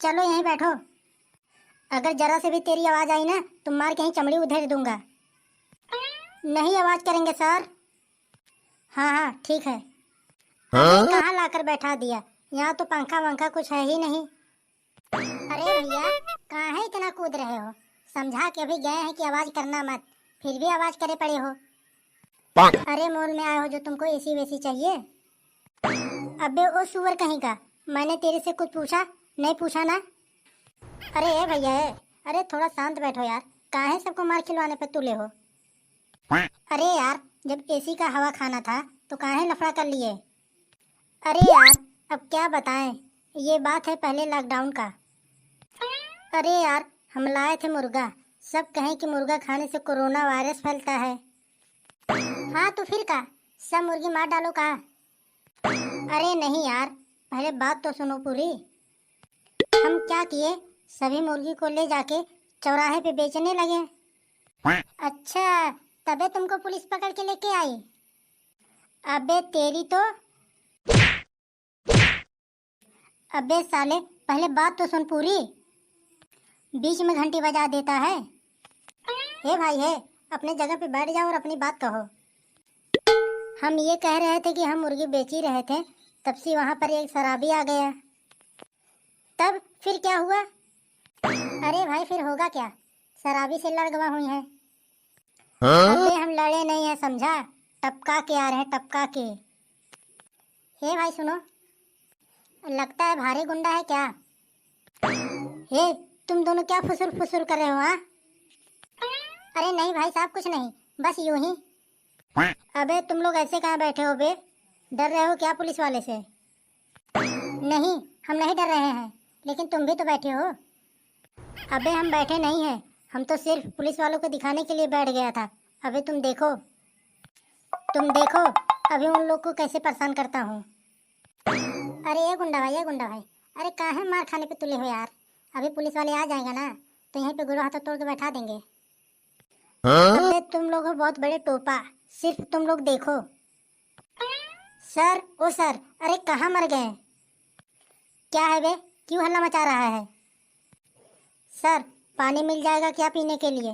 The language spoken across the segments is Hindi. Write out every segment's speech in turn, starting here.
चलो यहीं बैठो। अगर जरा से भी तेरी आवाज आई ना तो मार कहीं चमड़ी उधेड़ दूंगा। नहीं आवाज करेंगे सर। हाँ हाँ ठीक है। अरे कहाँ लाकर बैठा दिया, यहाँ तो पंखा वंखा कुछ है ही नहीं। अरे भैया कहाँ है इतना कूद रहे हो, समझा के अभी गए हैं कि आवाज करना मत, फिर भी आवाज करे पड़े हो। अरे मॉल में आए हो जो तुमको एसी वेसी चाहिए। अबे ओ सुअर कहीं का, मैंने तेरे से कुछ पूछा नहीं पूछा ना। अरे ए भैया अरे थोड़ा शांत बैठो यार, काहे सबको मार खिलवाने पे तुले हो। अरे यार जब एसी का हवा खाना था तो काहे लफड़ा कर लिए। अरे यार अब क्या बताएं, ये बात है पहले लॉकडाउन का। अरे यार हम लाए थे मुर्गा, सब कहें कि मुर्गा खाने से कोरोना वायरस फैलता है। हाँ तो फिर का सब मुर्गी मार डालो का। अरे नहीं यार पहले बात तो सुनो पूरी। हम क्या किए, सभी मुर्गी को ले जाके चौराहे पे बेचने लगे। अच्छा तबे तुमको पुलिस पकड़ के लेके आई। अबे तेरी तो, अबे साले पहले बात तो सुन पूरी, बीच में घंटी बजा देता है। हे भाई है, अपने जगह पे बैठ जाओ और अपनी बात कहो। हम ये कह रहे थे कि हम मुर्गी बेच ही रहे थे, तब से वहाँ पर एक शराबी आ गया। तब फिर क्या हुआ। अरे भाई फिर होगा क्या, शराबी से लड़ गवा हुई है। अबे हम लड़े नहीं है समझा, टपका के आ रहे हैं टपका के। हे भाई सुनो, लगता है भारी गुंडा है क्या। हे तुम दोनों क्या फुसुर फुसुर कर रहे हो हाँ। अरे नहीं भाई साहब कुछ नहीं, बस यूं ही। अबे तुम लोग ऐसे कहाँ बैठे हो बे, डर रहे हो क्या पुलिस वाले से। नहीं हम नहीं डर रहे हैं, लेकिन तुम भी तो बैठे हो। अबे हम बैठे नहीं हैं, हम तो सिर्फ पुलिस वालों को दिखाने के लिए बैठ गया था। अबे तुम देखो अभी उन लोग को कैसे परेशान करता हूँ। अरे ये गुंडा भाई अरे कहाँ मार खाने पे तुले हो यार, अभी पुलिस वाले आ जाएगा ना तो यहीं पे गुरु हाथ तोड़ के बैठा देंगे। अबे तुम लोग हो बहुत बड़े टोपा, सिर्फ तुम लोग देखो। सर ओ सर, अरे कहाँ मर गए, क्या है बे, क्यों हल्ला मचा रहा है। सर पानी मिल जाएगा क्या पीने के लिए।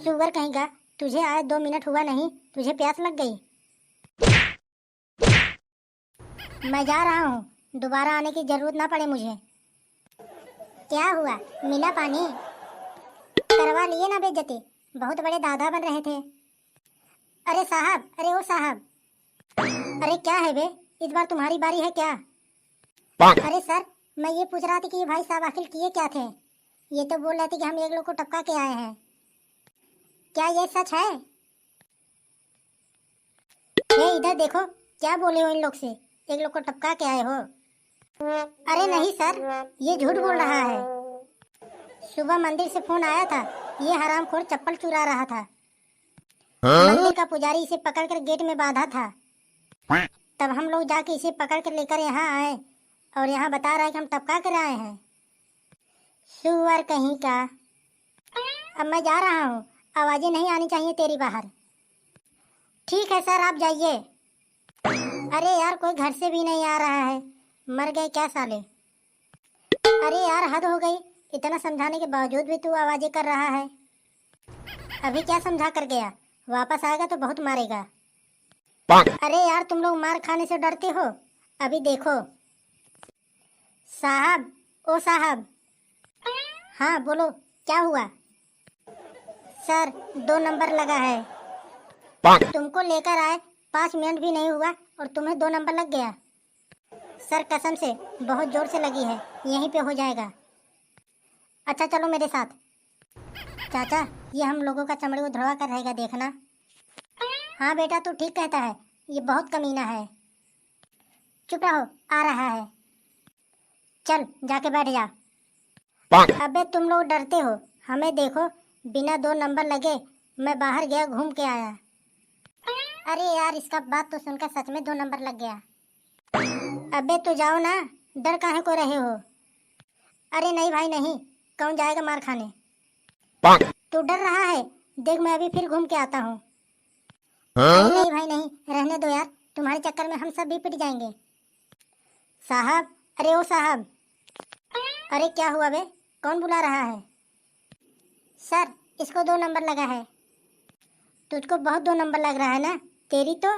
शुगर कहेगा, तुझे आए 2 मिनट हुआ नहीं, तुझे प्यास लग गई। मैं जा रहा हूँ, दोबारा आने की जरूरत ना पड़े मुझे। क्या हुआ, मिला पानी, करवा लिए ना बेइज्जती, बहुत बड़े दादा बन रहे थे। अरे साहब, अरे ओ साहब, अरे क्या है बे, इस बार तुम्हारी बारी है क्या। अरे सर मैं ये पूछ रहा था कि ये भाई साहब आखिर किए क्या थे, ये तो बोल रहे थे कि हम एक लोग को टपका के आए हैं, क्या ये सच है। ये इधर देखो, क्या बोले हो इन लोग से, एक लोग को टपका के आए हो। अरे नहीं सर, ये झूठ बोल रहा है, सुबह मंदिर से फोन आया था, ये हरामखोर चप्पल चुरा रहा था। मंदिर का पुजारी इसे पकड़कर गेट में बांधा था, तब हम लोग जाके इसे पकड़ कर लेकर यहाँ आए और यहाँ बता रहा है कि हम टपका कर आए हैं। सुअर कहीं का। अब मैं जा रहा हूँ, आवाजें नहीं आनी चाहिए तेरी बाहर। ठीक है सर आप जाइए। अरे यार कोई घर से भी नहीं आ रहा है, मर गए क्या साले। अरे यार हद हो गई, इतना समझाने के बावजूद भी तू आवाजें कर रहा है। अभी क्या समझा कर गया, वापस आएगा तो बहुत मारेगा। अरे यार तुम लोग मार खाने से डरते हो, अभी देखो। साहब ओ साहब। हाँ बोलो क्या हुआ। सर 2 नंबर लगा है, तुमको लेकर आए 5 मिनट भी नहीं हुआ और तुम्हें 2 नंबर लग गया। सर कसम से बहुत जोर से लगी है, यहीं पे हो जाएगा। अच्छा चलो मेरे साथ। चाचा ये हम लोगों का चमड़ी उधड़वा कर रहेगा देखना। हाँ बेटा तू ठीक कहता है, ये बहुत कमीना है। चुप रहो, आ रहा है, चल जाके बैठ जा। अबे तुम लोग डरते हो, हमें देखो बिना 2 नंबर लगे मैं बाहर गया घूम के आया। अरे यार इसका बात तो सुनकर सच में 2 नंबर लग गया। अबे तो जाओ ना, डर काहे को रहे हो। अरे नहीं भाई नहीं, कौन जाएगा मार खाने। तू डर रहा है, देख मैं अभी फिर घूम के आता हूँ। नहीं भाई नहीं, रहने दो यार, तुम्हारे चक्कर में हम सब भी पिट जाएंगे। साहब, अरे ओ साहब। अरे क्या हुआ बे, कौन बुला रहा है? सर, इसको 2 नंबर लगा है। तुझको बहुत 2 नंबर लग रहा है ना, तेरी तो